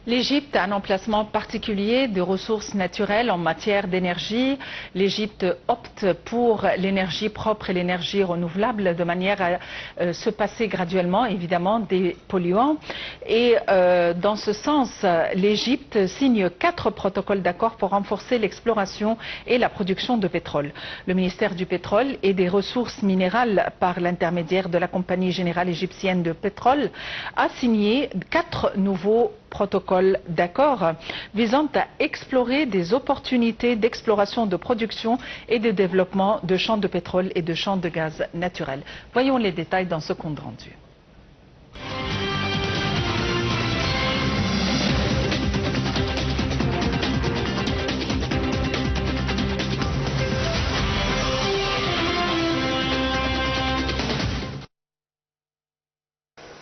L'Égypte a un emplacement particulier de ressources naturelles en matière d'énergie. L'Égypte opte pour l'énergie propre et l'énergie renouvelable de manière à se passer graduellement, évidemment, des polluants. Et dans ce sens, l'Égypte signe 4 protocoles d'accord pour renforcer l'exploration et la production de pétrole. Le ministère du pétrole et des ressources minérales, par l'intermédiaire de la Compagnie générale égyptienne de pétrole, a signé 4 nouveaux protocole d'accord visant à explorer des opportunités d'exploration, de production et de développement de champs de pétrole et de champs de gaz naturel. Voyons les détails dans ce compte rendu.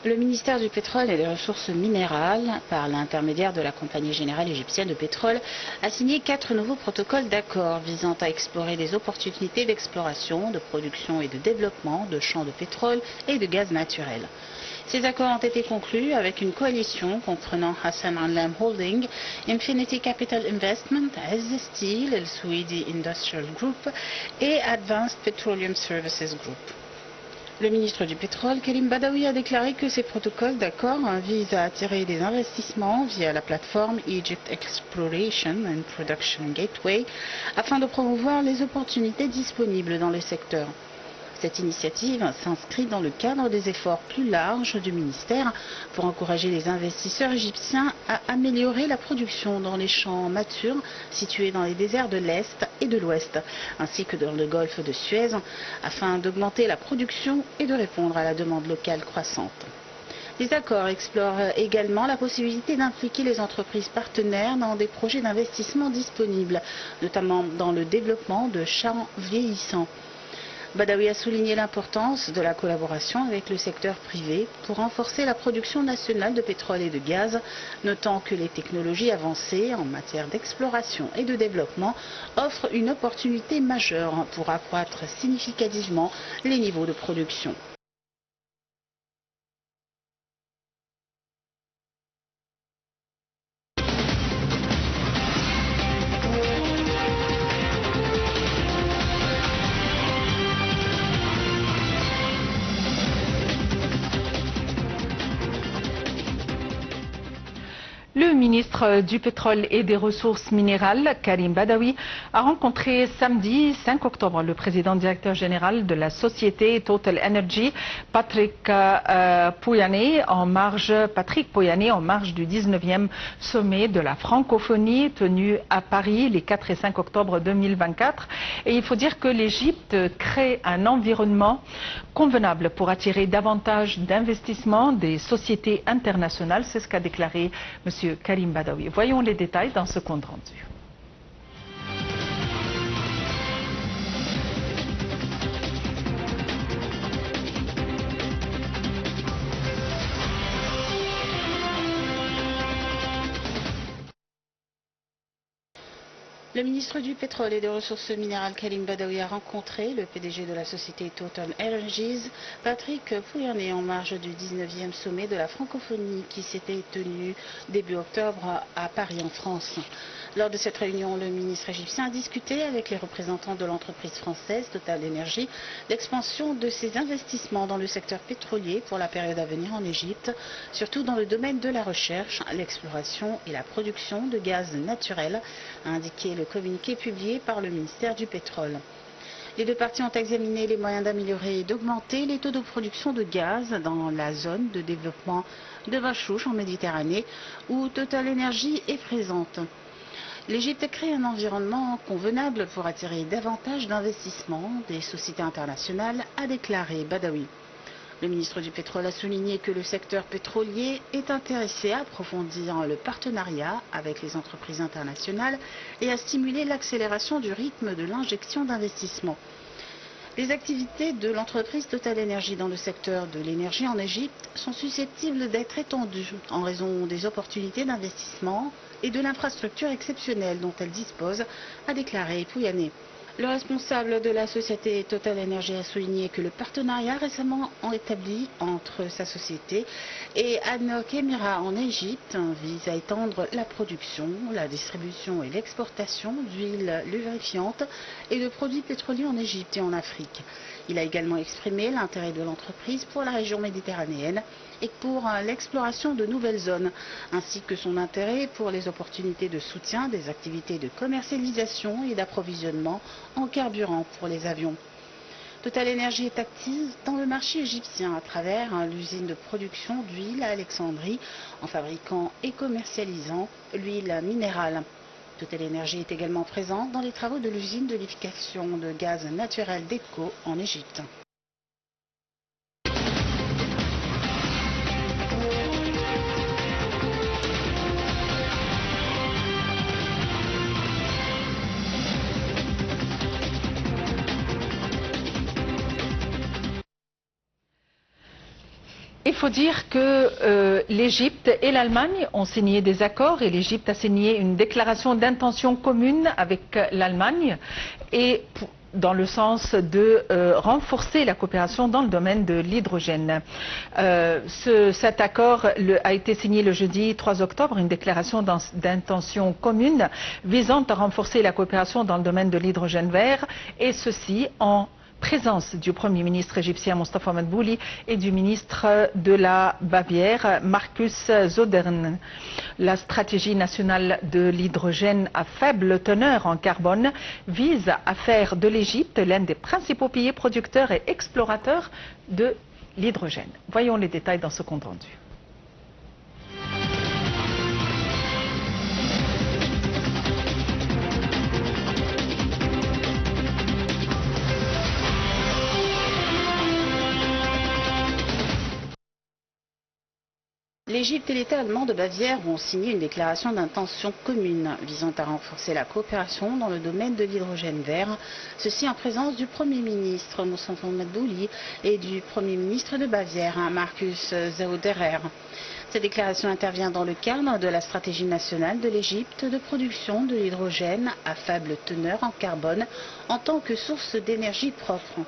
Le ministère du pétrole et des ressources minérales, par l'intermédiaire de la Compagnie générale égyptienne de pétrole, a signé 4 nouveaux protocoles d'accord visant à explorer des opportunités d'exploration, de production et de développement de champs de pétrole et de gaz naturel. Ces accords ont été conclus avec une coalition comprenant Hassan Anlam Holding, Infinity Capital Investment, SD Steel, El Suidi Industrial Group et Advanced Petroleum Services Group. Le ministre du Pétrole, Karim Badawi, a déclaré que ces protocoles d'accord visent à attirer des investissements via la plateforme Egypt Exploration and Production Gateway afin de promouvoir les opportunités disponibles dans le secteur. Cette initiative s'inscrit dans le cadre des efforts plus larges du ministère pour encourager les investisseurs égyptiens à améliorer la production dans les champs matures situés dans les déserts de l'Est et de l'Ouest, ainsi que dans le golfe de Suez, afin d'augmenter la production et de répondre à la demande locale croissante. Les accords explorent également la possibilité d'impliquer les entreprises partenaires dans des projets d'investissement disponibles, notamment dans le développement de champs vieillissants. Badawi a souligné l'importance de la collaboration avec le secteur privé pour renforcer la production nationale de pétrole et de gaz, notant que les technologies avancées en matière d'exploration et de développement offrent une opportunité majeure pour accroître significativement les niveaux de production. Le ministre du Pétrole et des Ressources minérales, Karim Badawi, a rencontré samedi 5 octobre le président directeur général de la société Total Energy, Patrick Pouyanné, en marge du 19e sommet de la francophonie tenu à Paris les 4 et 5 octobre 2024. Et il faut dire que l'Égypte crée un environnement convenable pour attirer davantage d'investissements des sociétés internationales. C'est ce qu'a déclaré M. Karim Badawi. Voyons les détails dans ce compte rendu. Le ministre du Pétrole et des Ressources minérales, Karim Badawi, a rencontré le PDG de la société Total Energies, Patrick Pouyanné, en marge du 19e sommet de la francophonie qui s'était tenu début octobre à Paris, en France. Lors de cette réunion, le ministre égyptien a discuté avec les représentants de l'entreprise française Total Energy l'expansion de ses investissements dans le secteur pétrolier pour la période à venir en Égypte, surtout dans le domaine de la recherche, l'exploration et la production de gaz naturel, a indiqué le communiqué publié par le ministère du Pétrole. Les deux parties ont examiné les moyens d'améliorer et d'augmenter les taux de production de gaz dans la zone de développement de Bachouch en Méditerranée, où Total Energy est présente. L'Égypte crée un environnement convenable pour attirer davantage d'investissements des sociétés internationales, a déclaré Badawi. Le ministre du Pétrole a souligné que le secteur pétrolier est intéressé à approfondir le partenariat avec les entreprises internationales et à stimuler l'accélération du rythme de l'injection d'investissements. Les activités de l'entreprise Total Energy dans le secteur de l'énergie en Égypte sont susceptibles d'être étendues en raison des opportunités d'investissement et de l'infrastructure exceptionnelle dont elle dispose, a déclaré Pouyanné. Le responsable de la société Total Energy a souligné que le partenariat récemment établi entre sa société et ADNOC Émirats en Égypte vise à étendre la production, la distribution et l'exportation d'huiles lubrifiantes et de produits pétroliers en Égypte et en Afrique. Il a également exprimé l'intérêt de l'entreprise pour la région méditerranéenne et pour l'exploration de nouvelles zones, ainsi que son intérêt pour les opportunités de soutien des activités de commercialisation et d'approvisionnement en carburant pour les avions. Total Energy est active dans le marché égyptien à travers l'usine de production d'huile à Alexandrie, en fabriquant et commercialisant l'huile minérale. Total Energy est également présent dans les travaux de l'usine de liquéfaction de gaz naturel d'EPCO en Égypte. Il faut dire que l'Égypte et l'Allemagne ont signé des accords et l'Égypte a signé une déclaration d'intention commune avec l'Allemagne et dans le sens de renforcer la coopération dans le domaine de l'hydrogène. Cet accord a été signé le jeudi 3 octobre, une déclaration d'intention commune visant à renforcer la coopération dans le domaine de l'hydrogène vert, et ceci en présence du Premier ministre égyptien Mustafa Madbouli et du ministre de la Bavière Markus Söder. La stratégie nationale de l'hydrogène à faible teneur en carbone vise à faire de l'Égypte l'un des principaux pays producteurs et explorateurs de l'hydrogène. Voyons les détails dans ce compte rendu. L'Égypte et l'État allemand de Bavière ont signé une déclaration d'intention commune visant à renforcer la coopération dans le domaine de l'hydrogène vert, ceci en présence du Premier ministre Mustafa Madbouli et du Premier ministre de Bavière Markus Söder. Cette déclaration intervient dans le cadre de la stratégie nationale de l'Égypte de production de l'hydrogène à faible teneur en carbone en tant que source d'énergie propre.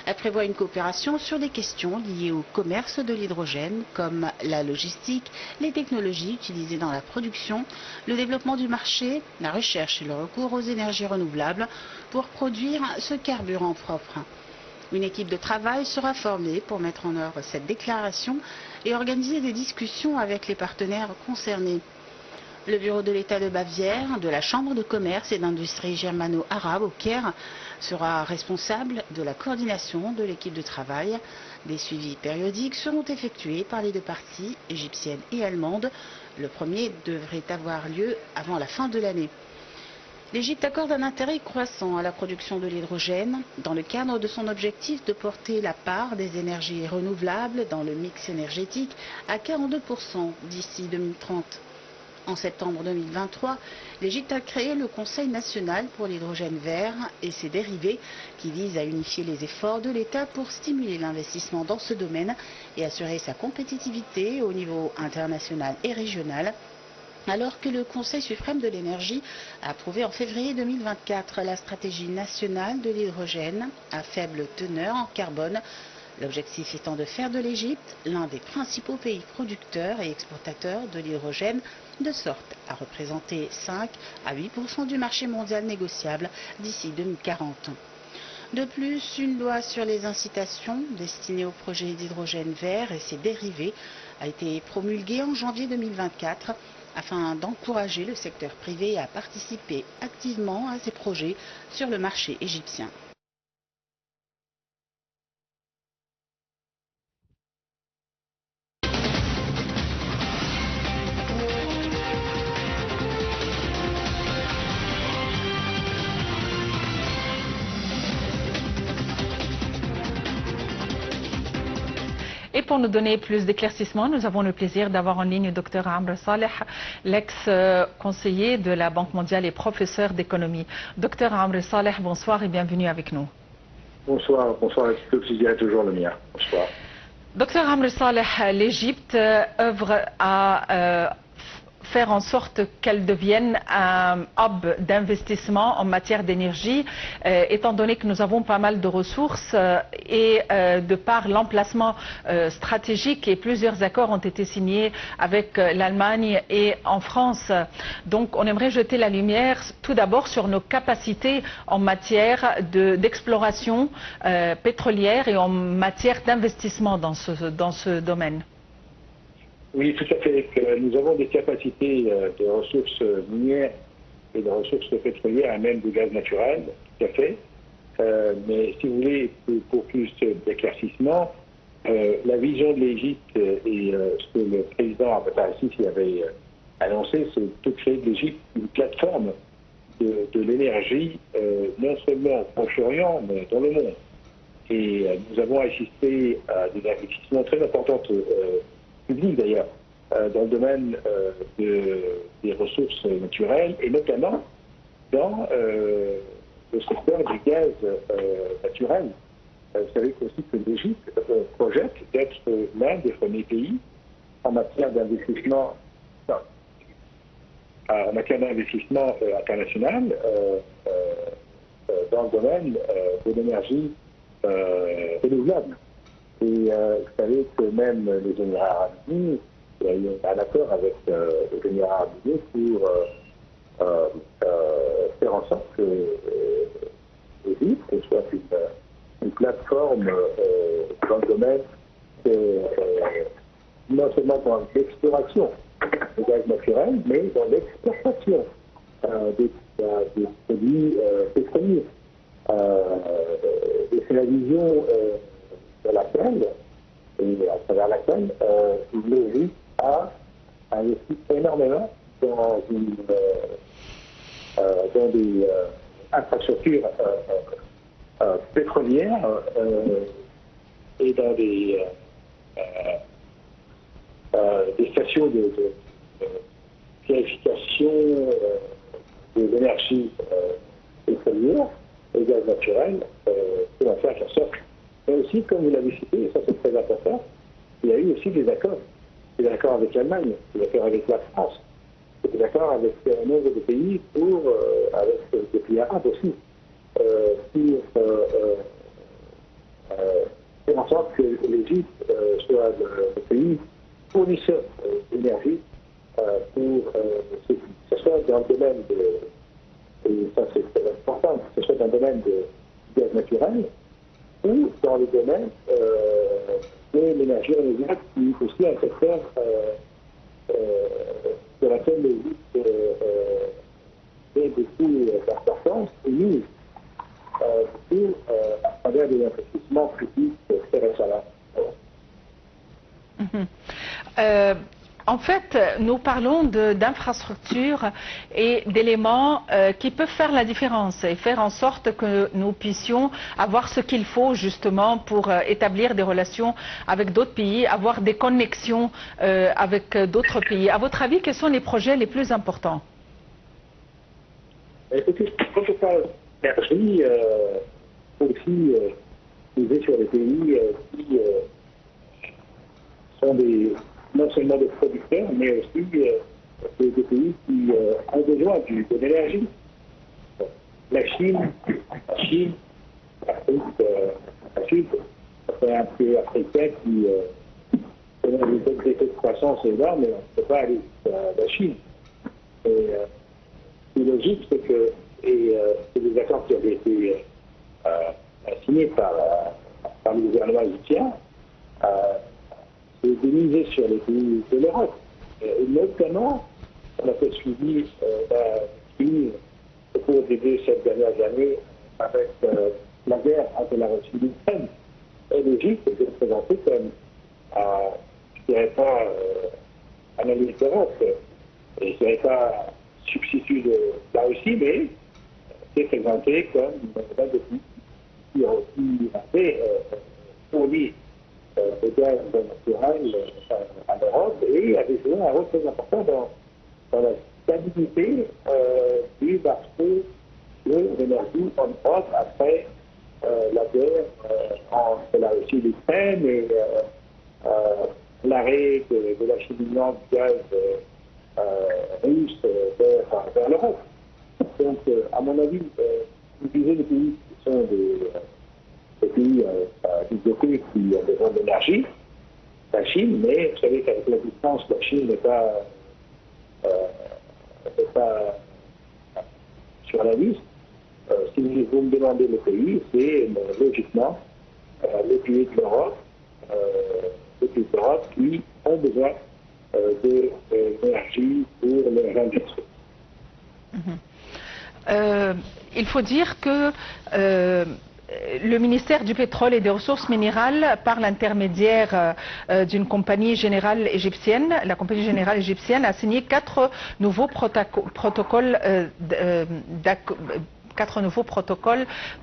Elle prévoit une coopération sur des questions liées au commerce de l'hydrogène, comme la logistique, les technologies utilisées dans la production, le développement du marché, la recherche et le recours aux énergies renouvelables pour produire ce carburant propre. Une équipe de travail sera formée pour mettre en œuvre cette déclaration et organiser des discussions avec les partenaires concernés. Le bureau de l'État de Bavière, de la Chambre de commerce et d'industrie germano-arabe au Caire, sera responsable de la coordination de l'équipe de travail. Des suivis périodiques seront effectués par les deux parties, égyptiennes et allemandes. Le premier devrait avoir lieu avant la fin de l'année. L'Égypte accorde un intérêt croissant à la production de l'hydrogène dans le cadre de son objectif de porter la part des énergies renouvelables dans le mix énergétique à 42% d'ici 2030. En septembre 2023, l'Égypte a créé le Conseil national pour l'hydrogène vert et ses dérivés qui vise à unifier les efforts de l'État pour stimuler l'investissement dans ce domaine et assurer sa compétitivité au niveau international et régional. Alors que le Conseil suprême de l'énergie a approuvé en février 2024 la stratégie nationale de l'hydrogène à faible teneur en carbone, l'objectif étant de faire de l'Égypte l'un des principaux pays producteurs et exportateurs de l'hydrogène, de sorte à représenter 5 à 8% du marché mondial négociable d'ici 2040. De plus, une loi sur les incitations destinée aux projets d'hydrogène vert et ses dérivés a été promulguée en janvier 2024 afin d'encourager le secteur privé à participer activement à ces projets sur le marché égyptien. Et pour nous donner plus d'éclaircissements, nous avons le plaisir d'avoir en ligne le Dr Amr Saleh, l'ex-conseiller de la Banque mondiale et professeur d'économie. Dr Amr Saleh, bonsoir et bienvenue avec nous. Bonsoir, bonsoir, le plaisir est toujours le mien. Bonsoir. Dr Amr Saleh, l'Égypte œuvre à faire en sorte qu'elle devienne un hub d'investissement en matière d'énergie, étant donné que nous avons pas mal de ressources et de par l'emplacement stratégique, et plusieurs accords ont été signés avec l'Allemagne et en France. Donc on aimerait jeter la lumière tout d'abord sur nos capacités en matière d'exploration pétrolière et en matière d'investissement dans ce domaine. Oui, tout à fait. Nous avons des capacités de ressources minières et de ressources pétrolières et même de gaz naturel, tout à fait. Mais si vous voulez, pour plus d'éclaircissement, la vision de l'Égypte et ce que le président Abdel Fattah avait annoncé, c'est de créer de l'Égypte une plateforme de l'énergie, non seulement au Proche-Orient, mais dans le monde. Et nous avons assisté à des investissements très importants publics d'ailleurs, dans le domaine des ressources naturelles et notamment dans le secteur du gaz naturel. Vous savez aussi que l'Égypte projette d'être l'un des premiers pays en matière d'investissement international dans le domaine de l'énergie renouvelable. Et vous savez que même les Émirats arabes unis, il y a eu un accord avec les Émirats arabes unis pour faire en sorte que l'Égypte soit une plateforme dans le domaine non seulement dans l'exploration du gaz naturel, mais dans l'exportation des produits pétroliers. Et c'est la vision de laquelle, et à travers laquelle, l'Égypte a investi énormément dans des infrastructures pétrolières et dans des stations de purification de l'énergie pétrolière et gaz naturel pour en faire en sorte. Mais aussi, comme vous l'avez cité, et ça c'est très important, il y a eu aussi des accords. Des accords avec l'Allemagne, des accords avec la France, des accords avec un nombre de pays avec des pays arabes aussi, pour faire en sorte que l'Égypte soit le pays fournisseur d'énergie pour que ce soit dans le domaine et ça c'est très important, que ce soit dans le domaine de gaz naturel ou dans le domaine de l'énergie renouvelable, qui est aussi un secteur de laquelle l'Égypte fait beaucoup d'importance et mise beaucoup à travers des investissements publics très récemment. En fait, nous parlons d'infrastructures et d'éléments qui peuvent faire la différence et faire en sorte que nous puissions avoir ce qu'il faut justement pour établir des relations avec d'autres pays, avoir des connexions avec d'autres pays. À votre avis, quels sont les projets les plus importants? Écoutez, quand on parle d'énergie, il faut aussi miser sur les pays qui sont non seulement des producteurs, mais aussi des pays qui ont besoin de l'énergie. La Chine, l'Afrique, la Sud, c'est un pays africain qui a des taux de croissance énormes, mais on ne peut pas aller à la Chine. Et ce qui est logique, c'est que c'est des accords qui avaient été signés par le gouvernement égyptien, de miser sur les pays de l'Europe. Et notamment, on a fait suivi la crise au cours des 2-7 dernières années avec la guerre entre la Russie et l'Ukraine. Et l'Égypte était présentée comme, je ne dirais pas un allié de l'Europe, et je ne dirais pas substitut de la Russie, mais c'est présenté comme l'un des pays qui avait fourni de gaz naturel à l'Europe et avait joué un rôle très important dans la stabilité du marché de l'énergie en Europe après la guerre entre la Russie et l'Ukraine et l'arrêt de l'acheminement du gaz russes vers l'Europe. Donc, à mon avis, vous disiez les pays qui sont des pays développés qui ont besoin d'énergie, la Chine, mais vous savez qu'avec la distance, la Chine n'est pas sur la liste. Si vous me demandez le pays, c'est logiquement les pays de l'Europe, qui ont besoin d'énergie pour leurs industries. Il faut dire que le ministère du pétrole et des ressources minérales, par l'intermédiaire d'une compagnie générale égyptienne, la compagnie générale égyptienne a signé 4 nouveaux protocoles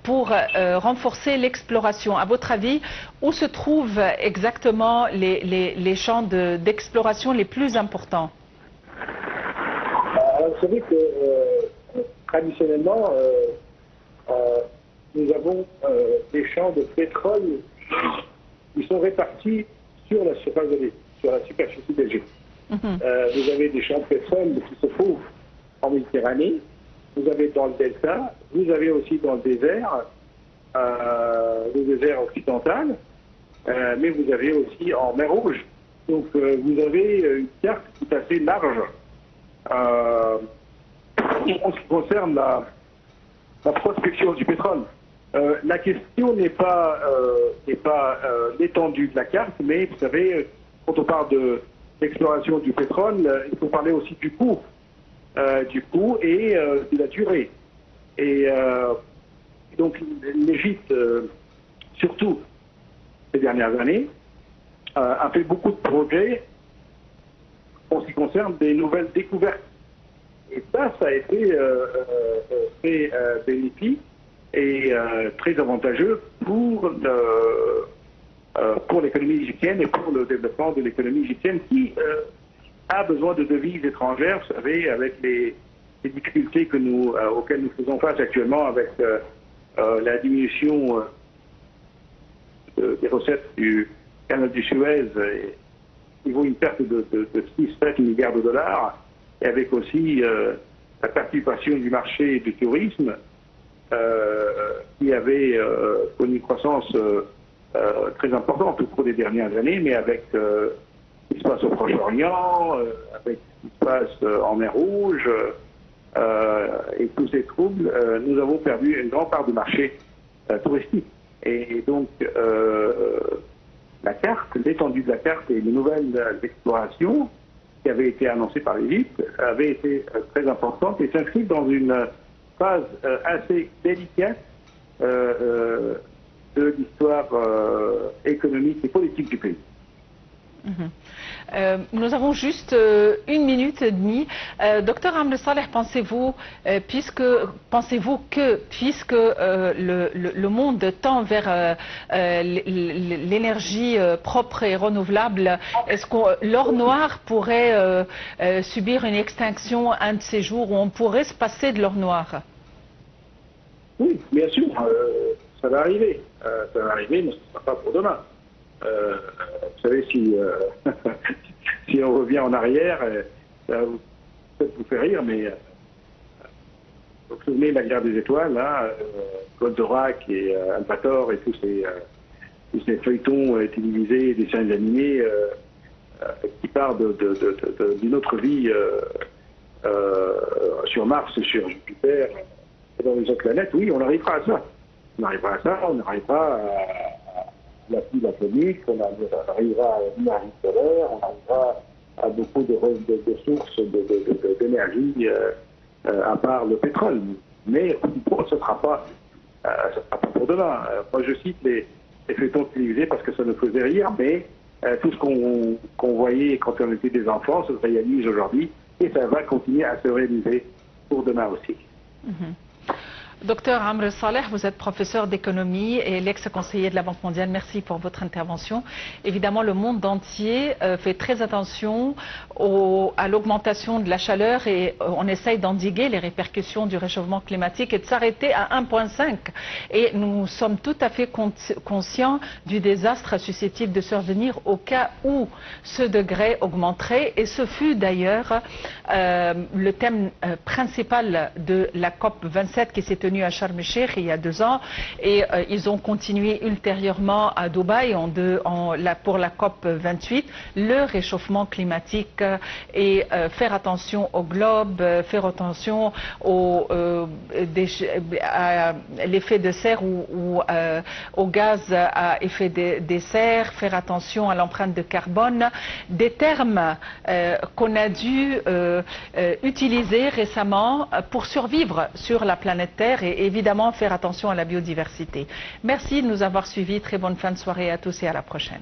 pour renforcer l'exploration. À votre avis, où se trouvent exactement les champs d'exploration les plus importants? Alors, vous savez que traditionnellement, nous avons des champs de pétrole qui sont répartis sur la superficie d'Égypte. Vous avez des champs de pétrole qui se trouvent en Méditerranée, vous avez dans le delta, vous avez aussi dans le désert occidental, mais vous avez aussi en mer Rouge. Donc vous avez une carte tout à fait large en ce qui concerne la prospection du pétrole. La question n'est pas l'étendue de la carte, mais vous savez, quand on parle d'exploration du pétrole, il faut parler aussi du coût et de la durée. Et donc l'Égypte, surtout ces dernières années, a fait beaucoup de progrès en ce qui concerne des nouvelles découvertes. Et ça a été très bénéfique et très avantageux pour l'économie égyptienne et pour le développement de l'économie égyptienne qui a besoin de devises étrangères, vous savez, avec les difficultés auxquelles nous faisons face actuellement avec la diminution des recettes du canal du Suez, il vaut une perte de 6-7 milliards de dollars, et avec aussi la participation du marché du tourisme qui avait connu une croissance très importante au cours des dernières années, mais avec ce qui se passe au Proche-Orient, avec ce qui se passe en mer Rouge, et tous ces troubles, nous avons perdu une grande part du marché touristique. Et donc, la carte, l'étendue de la carte et les nouvelles explorations qui avaient été annoncées par l'Égypte avaient été très importantes et s'inscrivent dans une phase assez délicate de l'histoire économique et politique du pays. Nous avons juste 1 minute et demie. Docteur Amr Saleh, pensez-vous que puisque le monde tend vers l'énergie propre et renouvelable, est-ce que l'or noir pourrait subir une extinction un de ces jours où on pourrait se passer de l'or noir? Oui, bien sûr, ça va arriver. Ça va arriver, mais ce ne sera pas pour demain. Vous savez, si on revient en arrière, ça va peut-être vous faire rire, mais vous vous souvenez de la guerre des étoiles, hein, Goldorak et Albator et tous ces feuilletons télévisés, des dessins animés qui parlent d'une autre vie sur Mars, sur Jupiter et dans les autres planètes. Oui, on arrivera à ça. On arrivera à la pile atomique, on arrivera à l'énergie solaire, on arrivera à beaucoup de sources d'énergie à part le pétrole. Mais bon, ce ne sera pas pour demain. Moi, je cite les feuilletons télévisés parce que ça nous faisait rire, mais tout ce qu'on voyait quand on était des enfants se réalise aujourd'hui et ça va continuer à se réaliser pour demain aussi. Docteur Amr Saleh, vous êtes professeur d'économie et l'ex-conseiller de la Banque mondiale. Merci pour votre intervention. Évidemment, le monde entier fait très attention à l'augmentation de la chaleur et on essaye d'endiguer les répercussions du réchauffement climatique et de s'arrêter à 1,5. Et nous sommes tout à fait conscients du désastre susceptible de survenir au cas où ce degré augmenterait. Et ce fut d'ailleurs le thème principal de la COP 27 qui s'est tenue à Sharm el-Sheikh il y a 2 ans et ils ont continué ultérieurement à Dubaï pour la COP 28, le réchauffement climatique et faire attention au globe, faire attention à l'effet de serre ou au gaz à effet de serre, faire attention à l'empreinte de carbone, des termes qu'on a dû utiliser récemment pour survivre sur la planète Terre et évidemment faire attention à la biodiversité. Merci de nous avoir suivis. Très bonne fin de soirée à tous et à la prochaine.